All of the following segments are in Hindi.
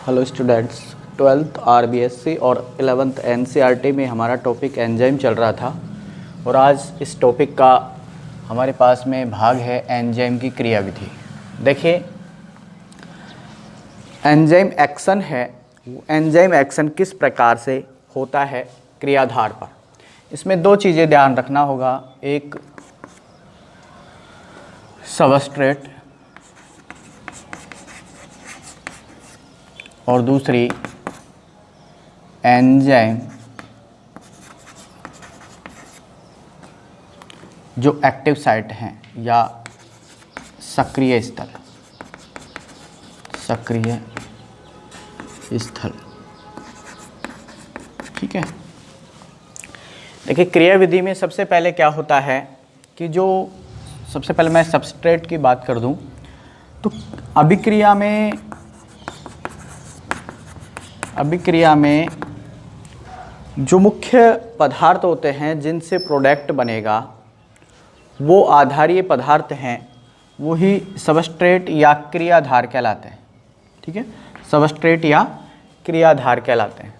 हेलो स्टूडेंट्स, 12th आरबीएससी और 11th एनसीईआरटी में हमारा टॉपिक एंजाइम चल रहा था और आज इस टॉपिक का हमारे पास में भाग है एंजाइम की क्रियाविधि। देखिए, एंजाइम एक्शन है, एंजाइम एक्शन किस प्रकार से होता है क्रियाधार पर। इसमें दो चीज़ें ध्यान रखना होगा, एक सबस्ट्रेट और दूसरी एंजाइम जो एक्टिव साइट हैं या सक्रिय स्थल, ठीक है। देखिए, क्रियाविधि में सबसे पहले क्या होता है कि जो सबसे पहले मैं सबस्ट्रेट की बात कर दूं तो अभिक्रिया में जो मुख्य पदार्थ होते हैं जिनसे प्रोडक्ट बनेगा वो आधारीय पदार्थ हैं, वही सबस्ट्रेट या क्रियाधार कहलाते हैं। ठीक है, सबस्ट्रेट या क्रियाधार कहलाते हैं।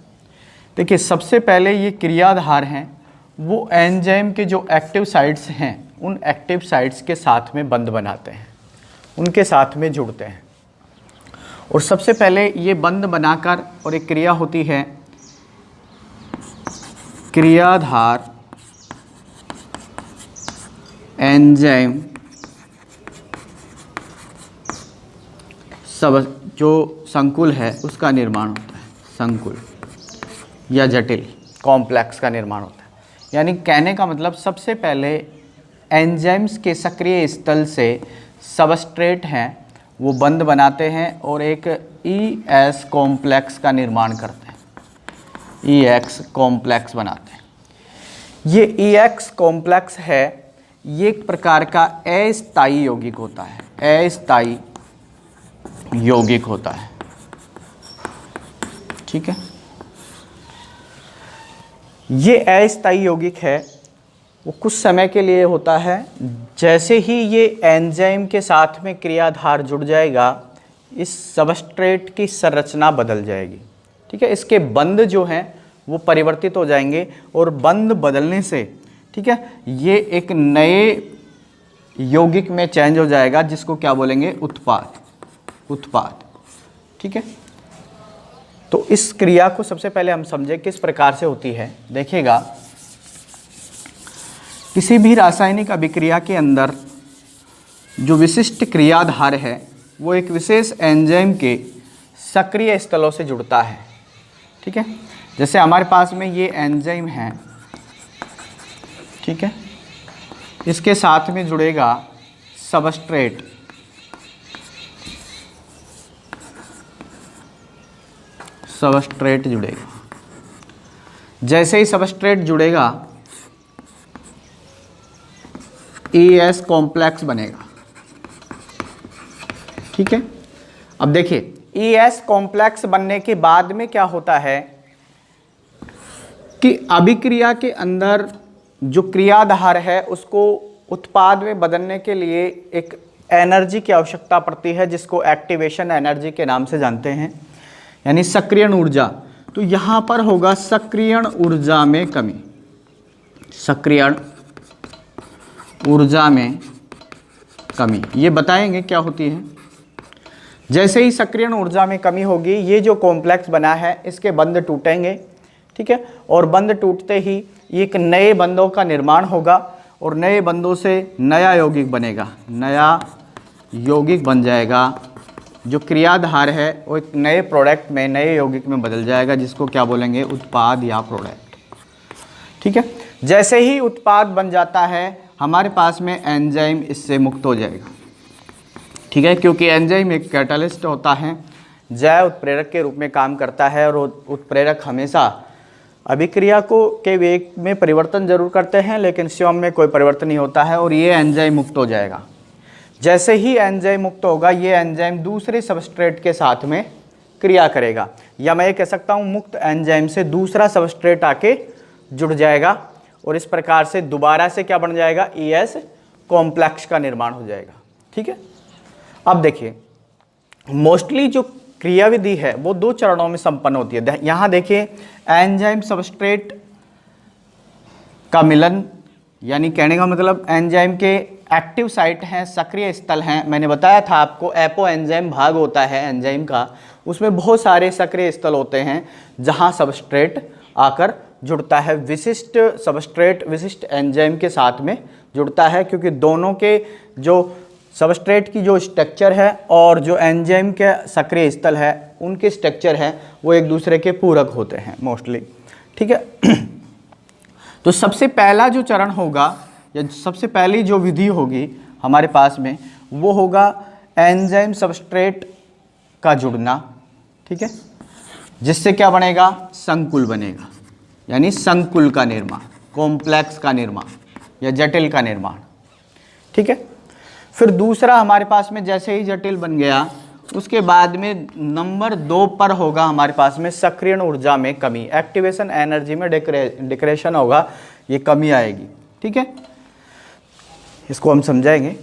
देखिए, सबसे पहले ये क्रियाधार हैं वो एंजाइम के जो एक्टिव साइट्स हैं उन एक्टिव साइट्स के साथ में बंध बनाते हैं, उनके साथ में जुड़ते हैं। और सबसे पहले ये बंध बनाकर और एक क्रिया होती है क्रियाधार एंजाइम जो संकुल है उसका निर्माण होता है, संकुल या जटिल कॉम्प्लेक्स का निर्माण होता है। यानी कहने का मतलब सबसे पहले एंजाइम्स के सक्रिय स्थल से सबस्ट्रेट हैं वो बंध बनाते हैं और एक ES कॉम्प्लेक्स का निर्माण करते हैं, EX कॉम्प्लेक्स बनाते हैं। ये EX कॉम्प्लेक्स है, ये एक प्रकार का अस्थायी यौगिक होता है, अस्थायी यौगिक होता है। ठीक है, ये अस्थायी यौगिक है, वो कुछ समय के लिए होता है। जैसे ही ये एंजाइम के साथ में क्रियाधार जुड़ जाएगा, इस सबस्ट्रेट की संरचना बदल जाएगी। ठीक है, इसके बंध जो हैं वो परिवर्तित हो जाएंगे और बंध बदलने से, ठीक है, ये एक नए यौगिक में चेंज हो जाएगा जिसको क्या बोलेंगे, उत्पाद। ठीक है, तो इस क्रिया को सबसे पहले हम समझे किस प्रकार से होती है। देखिएगा, किसी भी रासायनिक अभिक्रिया के अंदर जो विशिष्ट क्रियाधार है वो एक विशेष एंजाइम के सक्रिय स्थलों से जुड़ता है। ठीक है, जैसे हमारे पास में ये एंजाइम है, ठीक है, इसके साथ में जुड़ेगा सबस्ट्रेट, जुड़ेगा। जैसे ही सबस्ट्रेट जुड़ेगा ES कॉम्प्लेक्स बनेगा। ठीक है, अब देखिए, ES कॉम्प्लेक्स बनने के बाद में क्या होता है कि अभिक्रिया के अंदर जो क्रियाधार है उसको उत्पाद में बदलने के लिए एक एनर्जी की आवश्यकता पड़ती है जिसको एक्टिवेशन एनर्जी के नाम से जानते हैं, यानी सक्रियण ऊर्जा। तो यहाँ पर होगा सक्रियण ऊर्जा में कमी, सक्रियण ऊर्जा में कमी। ये बताएंगे क्या होती है। जैसे ही सक्रियण ऊर्जा में कमी होगी, ये जो कॉम्प्लेक्स बना है इसके बंध टूटेंगे। ठीक है, और बंध टूटते ही एक नए बंधों का निर्माण होगा और नए बंधों से नया यौगिक बनेगा, नया यौगिक बन जाएगा। जो क्रियाधार है वो एक नए प्रोडक्ट में, नए यौगिक में बदल जाएगा जिसको क्या बोलेंगे, उत्पाद या प्रोडक्ट। ठीक है, जैसे ही उत्पाद बन जाता है हमारे पास में एंजाइम इससे मुक्त हो जाएगा। ठीक है, क्योंकि एंजाइम एक कैटालिस्ट होता है, जैव उत्प्रेरक के रूप में काम करता है और उत्प्रेरक हमेशा अभिक्रिया के वेग में परिवर्तन जरूर करते हैं लेकिन स्वयं में कोई परिवर्तन नहीं होता है और ये एंजाइम मुक्त हो जाएगा। जैसे ही एंजाइम मुक्त होगा, ये एंजाइम दूसरे सबस्ट्रेट के साथ में क्रिया करेगा, या मैं ये कह सकता हूँ मुक्त एंजाइम से दूसरा सबस्ट्रेट आके जुड़ जाएगा और इस प्रकार से दोबारा से क्या बन जाएगा, ES कॉम्प्लेक्स का निर्माण हो जाएगा। ठीक है, अब देखिए, मोस्टली जो क्रियाविधि है वो 2 चरणों में संपन्न होती है। यहाँ देखिए एंजाइम सबस्ट्रेट का मिलन, यानी कहने का मतलब एंजाइम के एक्टिव साइट हैं, सक्रिय स्थल हैं। मैंने बताया था आपको एपो एंजाइम भाग होता है एंजाइम का, उसमें बहुत सारे सक्रिय स्थल होते हैं जहाँ सबस्ट्रेट आकर जुड़ता है, विशिष्ट सबस्ट्रेट विशिष्ट एंजाइम के साथ में जुड़ता है, क्योंकि दोनों के जो सबस्ट्रेट की जो स्ट्रक्चर है और जो एंजाइम के सक्रिय स्थल है उनके स्ट्रक्चर है वो एक दूसरे के पूरक होते हैं मोस्टली, ठीक है। तो सबसे पहला जो चरण होगा या सबसे पहली जो विधि होगी हमारे पास में वो होगा एंजाइम सबस्ट्रेट का जुड़ना, ठीक है, जिससे क्या बनेगा, संकुल बनेगा, यानी संकुल का निर्माण, कॉम्प्लेक्स का निर्माण या जटिल का निर्माण, ठीक है। फिर दूसरा हमारे पास में जैसे ही जटिल बन गया उसके बाद में नंबर 2 पर होगा हमारे पास में सक्रियण ऊर्जा में कमी, एक्टिवेशन एनर्जी में डिक्रेशन होगा, ये कमी आएगी, ठीक है। इसको हम समझाएंगे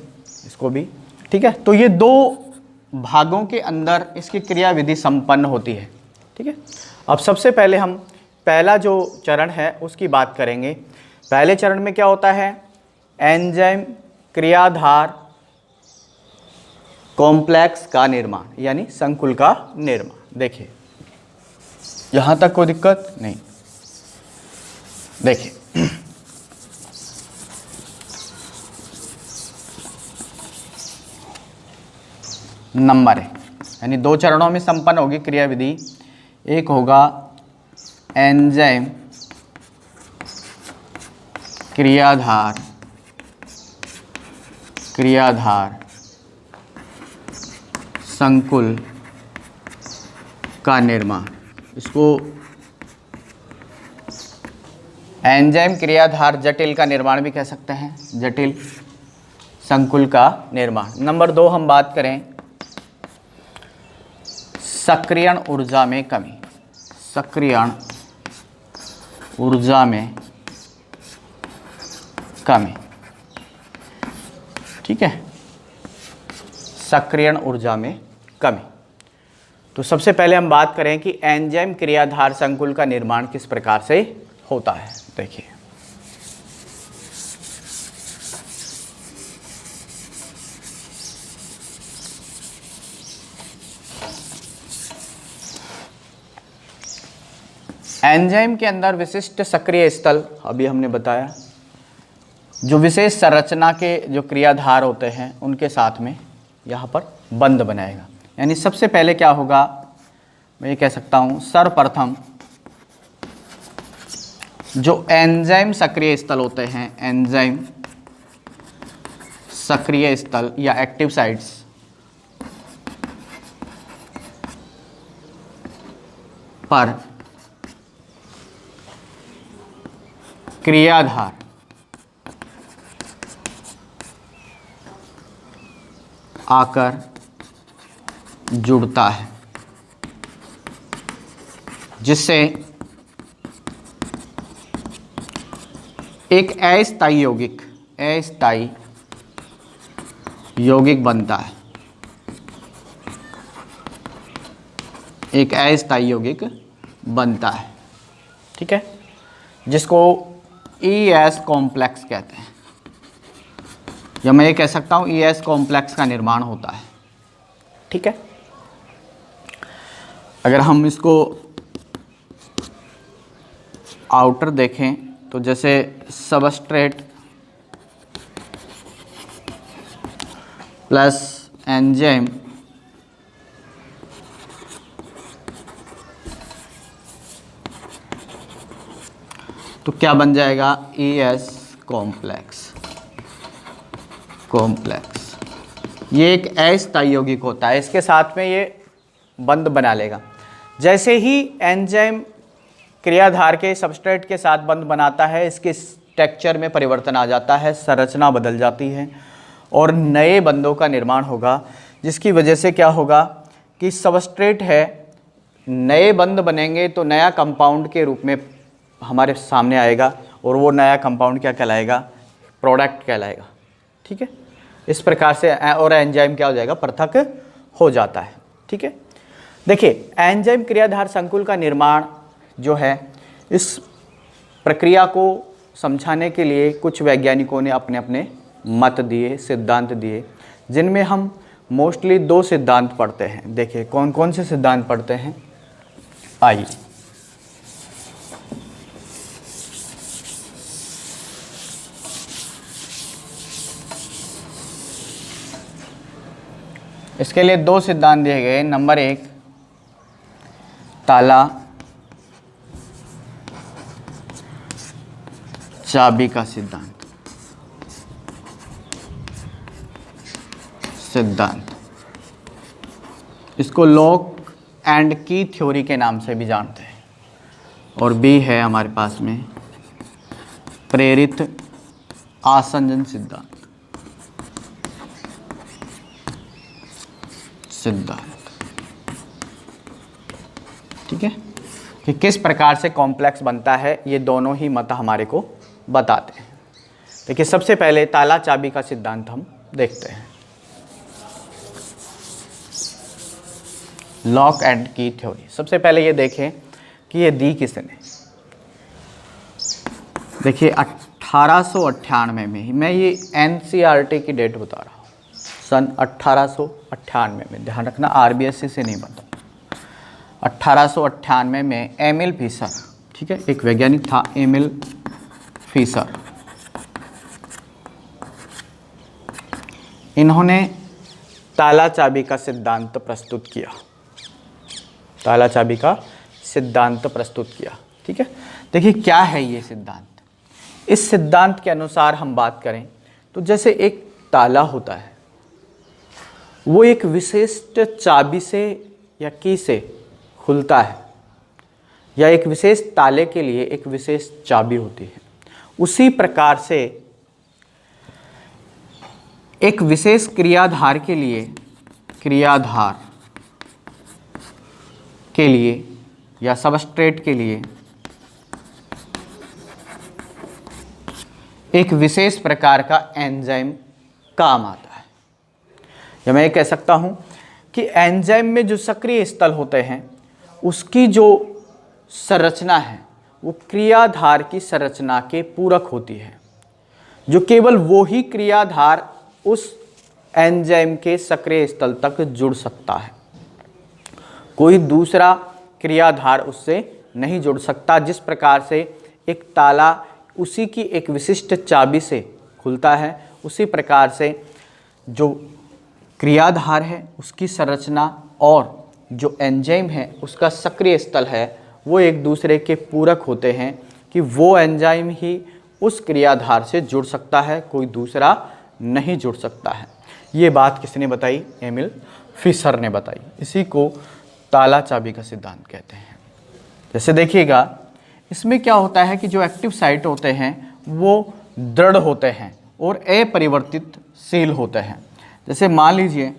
इसको भी, ठीक है। तो ये 2 भागों के अंदर इसकी क्रियाविधि संपन्न होती है, ठीक है। अब सबसे पहले हम पहला जो चरण है उसकी बात करेंगे। पहले चरण में क्या होता है, एंजाइम क्रियाधार कॉम्प्लेक्स का निर्माण यानी संकुल का निर्माण। देखिए यहाँ तक कोई दिक्कत नहीं, देखिए नंबर है, यानी 2 चरणों में संपन्न होगी क्रियाविधि। एक होगा एंजाइम क्रियाधार संकुल का निर्माण, इसको एंजाइम क्रियाधार जटिल का निर्माण भी कह सकते हैं, जटिल संकुल का निर्माण। नंबर 2 हम बात करें सक्रियण ऊर्जा में कमी, सक्रियण ऊर्जा में कमी, ठीक है, सक्रियण ऊर्जा में कमी। तो सबसे पहले हम बात करें कि एंजाइम क्रियाधार संकुल का निर्माण किस प्रकार से होता है। देखिए एंजाइम के अंदर विशिष्ट सक्रिय स्थल, अभी हमने बताया, जो विशेष संरचना के जो क्रियाधार होते हैं उनके साथ में यहाँ पर बंध बनाएगा। यानी सबसे पहले क्या होगा, मैं ये कह सकता हूँ सर्वप्रथम जो एंजाइम सक्रिय स्थल होते हैं, एंजाइम सक्रिय स्थल या एक्टिव साइट्स पर क्रियाधार आकर जुड़ता है, जिससे एक अस्थायी यौगिक बनता है, एक अस्थायी यौगिक बनता है, ठीक है, जिसको ES कॉम्प्लेक्स कहते हैं, या मैं ये कह सकता हूँ ES कॉम्प्लेक्स का निर्माण होता है, ठीक है। अगर हम इसको आउटर देखें तो जैसे सबस्ट्रेट प्लस एंजाइम तो क्या बन जाएगा, ES कॉम्प्लेक्स। ये एक अस्थायी यौगिक होता है, इसके साथ में ये बंध बना लेगा। जैसे ही एंजाइम क्रियाधार के सबस्ट्रेट के साथ बंध बनाता है, इसके स्ट्रक्चर में परिवर्तन आ जाता है, संरचना बदल जाती है और नए बंधों का निर्माण होगा, जिसकी वजह से क्या होगा कि सबस्ट्रेट है, नए बंध बनेंगे तो नया कंपाउंड के रूप में हमारे सामने आएगा और वो नया कंपाउंड क्या कहलाएगा, प्रोडक्ट कहलाएगा, ठीक है। इस प्रकार से और एंजाइम क्या हो जाएगा, पृथक हो जाता है, ठीक है। देखिए एंजाइम क्रियाधार संकुल का निर्माण जो है, इस प्रक्रिया को समझाने के लिए कुछ वैज्ञानिकों ने अपने अपने मत दिए, सिद्धांत दिए, जिनमें हम मोस्टली 2 सिद्धांत पढ़ते हैं। देखिए कौन कौन से सिद्धांत पढ़ते हैं, आइए। इसके लिए 2 सिद्धांत दिए गए। नंबर 1 ताला चाबी का सिद्धांत। इसको लॉक एंड की थ्योरी के नाम से भी जानते हैं। और बी है हमारे पास में प्रेरित आसंजन सिद्धांत। ठीक है, कि किस प्रकार से कॉम्प्लेक्स बनता है, ये दोनों ही मत हमारे को बताते हैं। देखिए सबसे पहले ताला चाबी का सिद्धांत हम देखते हैं। लॉक एंड की थ्योरी। सबसे पहले ये देखें कि ये दी किसने। देखिए 1898 में ही, मैं ये NCERT की डेट बता रहा हूँ, सन 1898 में, ध्यान रखना RBSC से नहीं बनता। 1898 में एमिल फिशर, ठीक है, एक वैज्ञानिक था एमिल फिशर, इन्होंने ताला चाबी का सिद्धांत प्रस्तुत किया। ताला चाबी का सिद्धांत प्रस्तुत किया। ठीक है, देखिए क्या है ये सिद्धांत। इस सिद्धांत के अनुसार हम बात करें तो जैसे एक ताला होता है, वो एक विशिष्ट चाबी से या की से खुलता है, या एक विशेष ताले के लिए एक विशेष चाबी होती है। उसी प्रकार से एक विशेष क्रियाधार के लिए या सबस्ट्रेट के लिए एक विशेष प्रकार का एंजाइम काम आता है। या मैं ये कह सकता हूं कि एंजाइम में जो सक्रिय स्थल होते हैं, उसकी जो संरचना है वो क्रियाधार की संरचना के पूरक होती है, जो केवल वो ही क्रियाधार उस एंजाइम के सक्रिय स्थल तक जुड़ सकता है। कोई दूसरा क्रियाधार उससे नहीं जुड़ सकता। जिस प्रकार से एक ताला उसी की एक विशिष्ट चाबी से खुलता है, उसी प्रकार से जो क्रियाधार है उसकी संरचना और जो एंजाइम है उसका सक्रिय स्थल है, वो एक दूसरे के पूरक होते हैं कि वो एंजाइम ही उस क्रियाधार से जुड़ सकता है, कोई दूसरा नहीं जुड़ सकता है। ये बात किसने बताई? एमिल फिशर ने बताई। इसी को ताला चाबी का सिद्धांत कहते हैं। जैसे देखिएगा, इसमें क्या होता है कि जो एक्टिव साइट होते हैं वो दृढ़ होते हैं और अपरिवर्तितशील होते हैं। जैसे मान लीजिए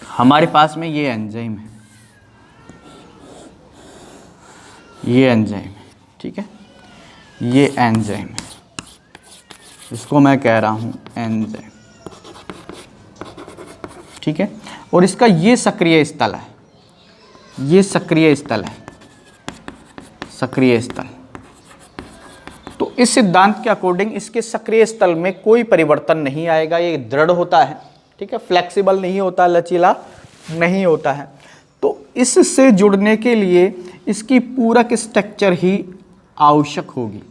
हमारे पास में ये एंजाइम है, ये एंजाइम है, ठीक है, ये एंजाइम है, इसको मैं कह रहा हूँ एंजाइम, ठीक है, और इसका ये सक्रिय स्थल है, ये सक्रिय स्थल है, सक्रिय स्थल। तो इस सिद्धांत के अकॉर्डिंग इसके सक्रिय स्थल में कोई परिवर्तन नहीं आएगा, ये दृढ़ होता है, ठीक है, फ्लेक्सिबल नहीं होता, लचीला नहीं होता है। तो इससे जुड़ने के लिए इसकी पूरक स्ट्रक्चर ही आवश्यक होगी।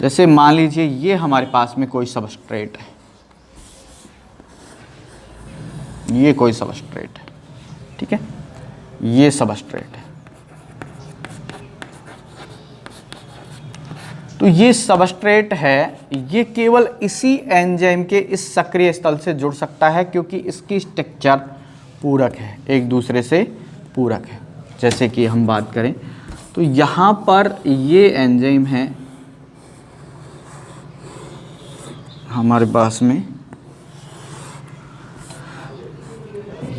जैसे मान लीजिए ये हमारे पास में कोई सबस्ट्रेट है, ये कोई सबस्ट्रेट है, ठीक है, ये सबस्ट्रेट है। तो ये सबस्ट्रेट है, ये केवल इसी एंजाइम के इस सक्रिय स्थल से जुड़ सकता है क्योंकि इसकी स्ट्रक्चर पूरक है, एक दूसरे से पूरक है। जैसे कि हम बात करें तो यहाँ पर ये एंजाइम है हमारे पास में,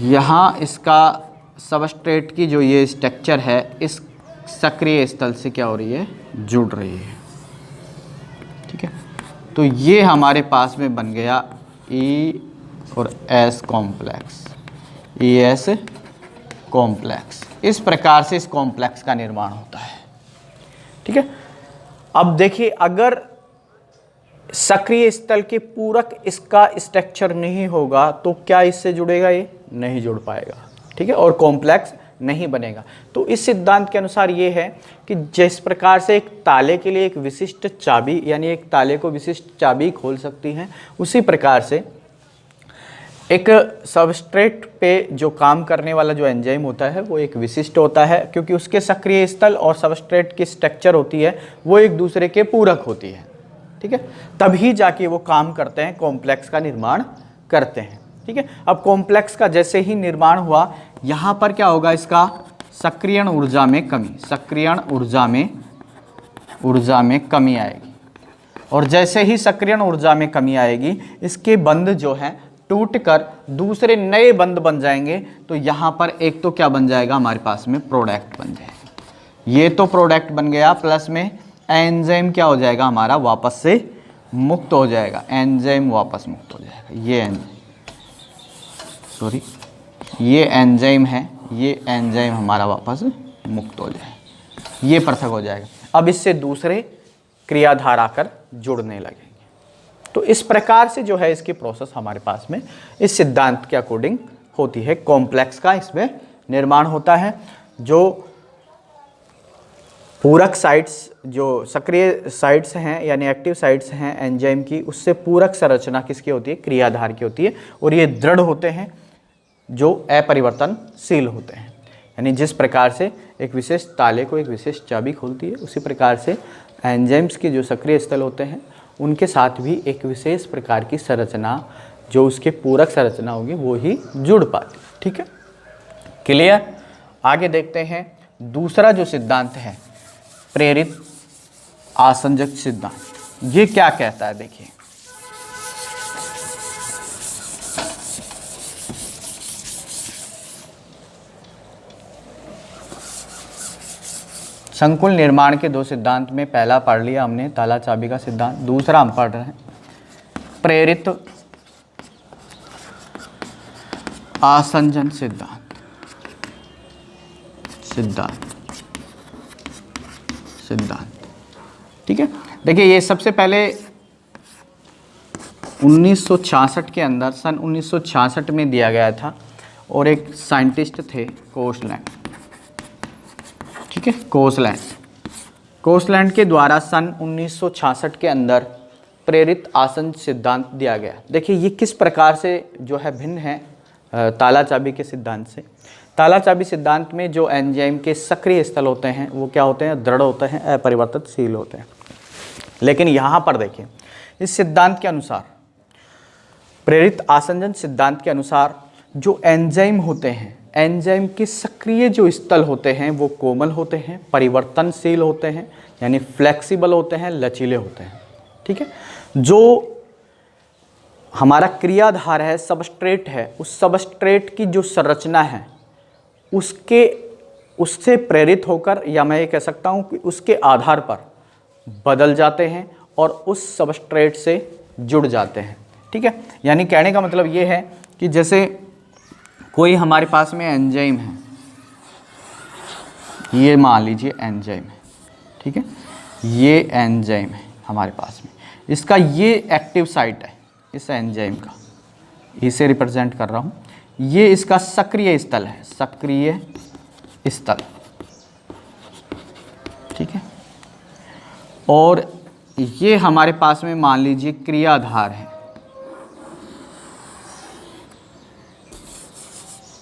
यहाँ इसका सबस्ट्रेट की जो ये स्ट्रक्चर है इस सक्रिय स्थल से क्या हो रही है? जुड़ रही है, ठीक है। तो ये हमारे पास में बन गया E और S कॉम्प्लेक्स, ES कॉम्प्लेक्स। इस प्रकार से इस कॉम्प्लेक्स का निर्माण होता है। ठीक है, अब देखिए अगर सक्रिय स्थल के पूरक इसका स्ट्रक्चर नहीं होगा तो क्या इससे जुड़ेगा? ये नहीं जुड़ पाएगा। ठीक है, और कॉम्प्लेक्स नहीं बनेगा। तो इस सिद्धांत के अनुसार ये है कि जिस प्रकार से एक ताले के लिए एक विशिष्ट चाबी, यानी एक ताले को विशिष्ट चाबी खोल सकती है, उसी प्रकार से एक सबस्ट्रेट पे जो काम करने वाला जो एंजाइम होता है वो एक विशिष्ट होता है, क्योंकि उसके सक्रिय स्थल और सबस्ट्रेट की स्ट्रक्चर होती है वो एक दूसरे के पूरक होती है। ठीक है, तभी जाके वो काम करते हैं, कॉम्प्लेक्स का निर्माण करते हैं। ठीक है, अब कॉम्प्लेक्स का जैसे ही निर्माण हुआ, यहाँ पर क्या होगा? इसका सक्रियण ऊर्जा में कमी, सक्रियण ऊर्जा में कमी आएगी। और जैसे ही सक्रियण ऊर्जा में कमी आएगी, इसके बंध जो है टूट कर दूसरे नए बंध बन जाएंगे। तो यहाँ पर एक तो क्या बन जाएगा हमारे पास में? प्रोडक्ट बन जाएगा। ये तो प्रोडक्ट बन गया, प्लस में एंजाइम क्या हो जाएगा हमारा? वापस से मुक्त हो जाएगा। एंजाइम वापस मुक्त हो जाएगा। ये एंजाइम है, ये एंजाइम हमारा वापस मुक्त हो जाएगा, ये पृथक हो जाएगा। अब इससे दूसरे क्रियाधार आकर जुड़ने लगेंगे। तो इस प्रकार से जो है इसकी प्रोसेस हमारे पास में इस सिद्धांत के अकॉर्डिंग होती है। कॉम्प्लेक्स का इसमें निर्माण होता है। जो पूरक साइट्स, जो सक्रिय साइट्स हैं यानी एक्टिव साइट्स हैं एंजाइम की, उससे पूरक संरचना किसकी होती है? क्रियाधार की होती है। और ये दृढ़ होते हैं, जो अपरिवर्तनशील होते हैं। यानी जिस प्रकार से एक विशेष ताले को एक विशेष चाबी खोलती है, उसी प्रकार से एंजाइम्स के जो सक्रिय स्थल होते हैं उनके साथ भी एक विशेष प्रकार की संरचना, जो उसके पूरक संरचना होगी, वो ही जुड़ पाती है। ठीक है, क्लियर? आगे देखते हैं दूसरा जो सिद्धांत है, प्रेरित आसंजक सिद्धांत। ये क्या कहता है? देखिए, संकुल निर्माण के दो सिद्धांत में पहला पढ़ लिया हमने, ताला चाबी का सिद्धांत। दूसरा हम पढ़ रहे हैं प्रेरित आसंजन सिद्धांत। ठीक है, देखिए ये सबसे पहले 1966 के अंदर, सन 1966 में दिया गया था। और एक साइंटिस्ट थे कोसलैंड। ठीक है, कोसलैंड के द्वारा सन 1966 के अंदर प्रेरित आसंजन सिद्धांत दिया गया। देखिए ये किस प्रकार से जो है भिन्न है ताला चाबी के सिद्धांत से। ताला चाबी सिद्धांत में जो एंजाइम के सक्रिय स्थल होते हैं वो क्या होते हैं? दृढ़ होते हैं, अपरिवर्तनशील होते हैं। लेकिन यहाँ पर देखिए, इस सिद्धांत के अनुसार, प्रेरित आसंजन सिद्धांत के अनुसार, जो एंजाइम होते हैं, एंजाइम के सक्रिय जो स्थल होते हैं वो कोमल होते हैं, परिवर्तनशील होते हैं, यानी फ्लेक्सिबल होते हैं, लचीले होते हैं। ठीक है, जो हमारा क्रियाधार है, सबस्ट्रेट है, उस सबस्ट्रेट की जो संरचना है उससे प्रेरित होकर, या मैं ये कह सकता हूँ कि उसके आधार पर बदल जाते हैं और उस सबस्ट्रेट से जुड़ जाते हैं। ठीक है, यानी कहने का मतलब ये है कि जैसे कोई हमारे पास में एंजाइम है, ये मान लीजिए एंजाइम है। ठीक है, ये एंजाइम है हमारे पास में, इसका ये एक्टिव साइट है इस एंजाइम का, इसे रिप्रेजेंट कर रहा हूँ। ये इसका सक्रिय स्थल है, सक्रिय स्थल। ठीक है, और ये हमारे पास में मान लीजिए क्रियाधार है,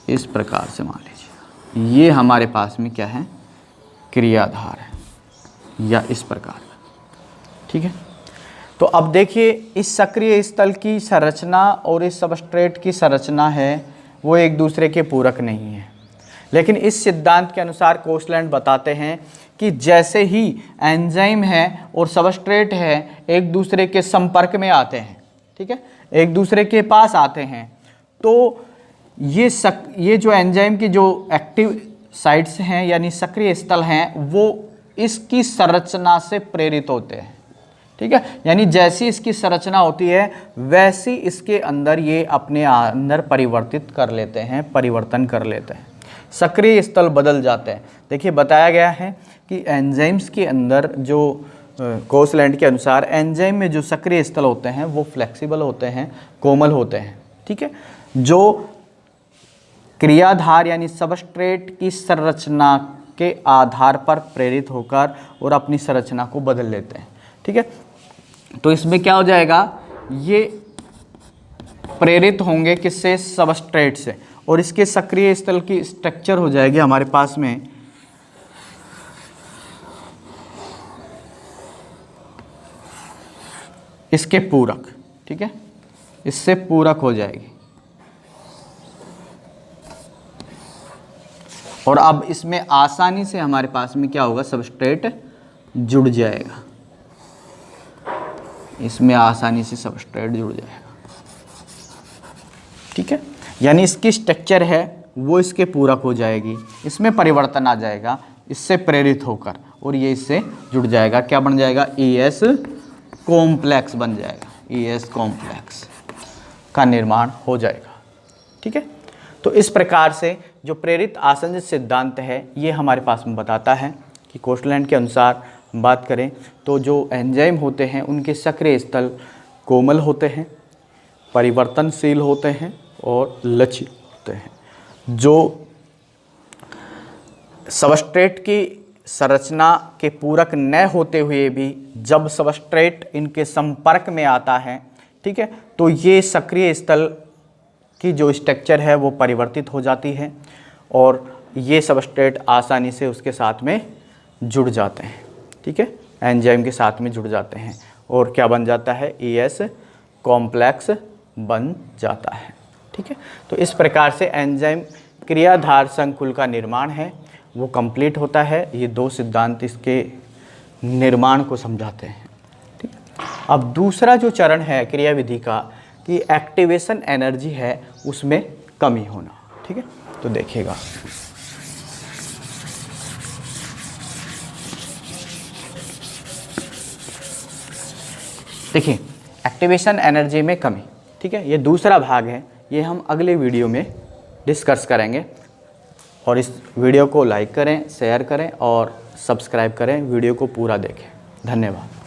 इस प्रकार से मान लीजिए ये हमारे पास में क्या है? क्रियाधार है, या इस प्रकार का। ठीक है, तो अब देखिए इस सक्रिय स्थल की संरचना और इस सबस्ट्रेट की संरचना है वो एक दूसरे के पूरक नहीं है। लेकिन इस सिद्धांत के अनुसार कोसलैंड बताते हैं कि जैसे ही एंजाइम है और सबस्ट्रेट है एक दूसरे के संपर्क में आते हैं, ठीक है, एक दूसरे के पास आते हैं, तो ये जो एंजाइम की जो एक्टिव साइट्स हैं यानी सक्रिय स्थल हैं वो इसकी संरचना से प्रेरित होते हैं। ठीक है, यानी जैसी इसकी संरचना होती है वैसी इसके अंदर ये अपने अंदर परिवर्तन कर लेते हैं। सक्रिय स्थल बदल जाते हैं। देखिए बताया गया है कि एंजाइम्स के अंदर जो कोसलैंड के अनुसार एंजाइम में जो सक्रिय स्थल होते हैं वो फ्लेक्सिबल होते हैं, कोमल होते हैं। ठीक है, जो क्रियाधार यानी सबस्ट्रेट की संरचना के आधार पर प्रेरित होकर और अपनी संरचना को बदल लेते हैं। ठीक है, तो इसमें क्या हो जाएगा, ये प्रेरित होंगे किससे, सबस्ट्रेट से, और इसके सक्रिय स्थल की स्ट्रक्चर हो जाएगी हमारे पास में इसके पूरक। ठीक है, इससे पूरक हो जाएगी। और अब इसमें आसानी से हमारे पास में क्या होगा, सबस्ट्रेट जुड़ जाएगा। इसमें आसानी से सबस्ट्रेट जुड़ जाएगा। ठीक है, यानी इसकी स्ट्रक्चर है वो इसके पूरक हो जाएगी, इसमें परिवर्तन आ जाएगा इससे प्रेरित होकर, और ये इससे जुड़ जाएगा। क्या बन जाएगा, ES कॉम्प्लेक्स बन जाएगा। ES कॉम्प्लेक्स का निर्माण हो जाएगा। ठीक है, तो इस प्रकार से जो प्रेरित आसंजन सिद्धांत है ये हमारे पास में बताता है कि कोस्टलैंड के अनुसार बात करें तो जो एंजाइम होते हैं उनके सक्रिय स्थल कोमल होते हैं, परिवर्तनशील होते हैं और लचीले होते हैं। जो सबस्ट्रेट की संरचना के पूरक न होते हुए भी जब सबस्ट्रेट इनके संपर्क में आता है, ठीक है, तो ये सक्रिय स्थल की जो स्ट्रक्चर है वो परिवर्तित हो जाती है और ये सबस्ट्रेट आसानी से उसके साथ में जुड़ जाते हैं। ठीक है, एंजाइम के साथ में जुड़ जाते हैं और क्या बन जाता है, ES कॉम्प्लेक्स बन जाता है। ठीक है, तो इस प्रकार से एंजाइम क्रियाधार संकुल का निर्माण है वो कंप्लीट होता है। ये दो सिद्धांत इसके निर्माण को समझाते हैं। ठीक है, अब दूसरा जो चरण है क्रियाविधि का कि एक्टिवेशन एनर्जी है उसमें कमी होना। ठीक है, तो देखिएगा देखिए एक्टिवेशन एनर्जी में कमी। ठीक है, ये दूसरा भाग है, ये हम अगले वीडियो में डिस्कस करेंगे। और इस वीडियो को लाइक करें, शेयर करें और सब्सक्राइब करें, वीडियो को पूरा देखें। धन्यवाद।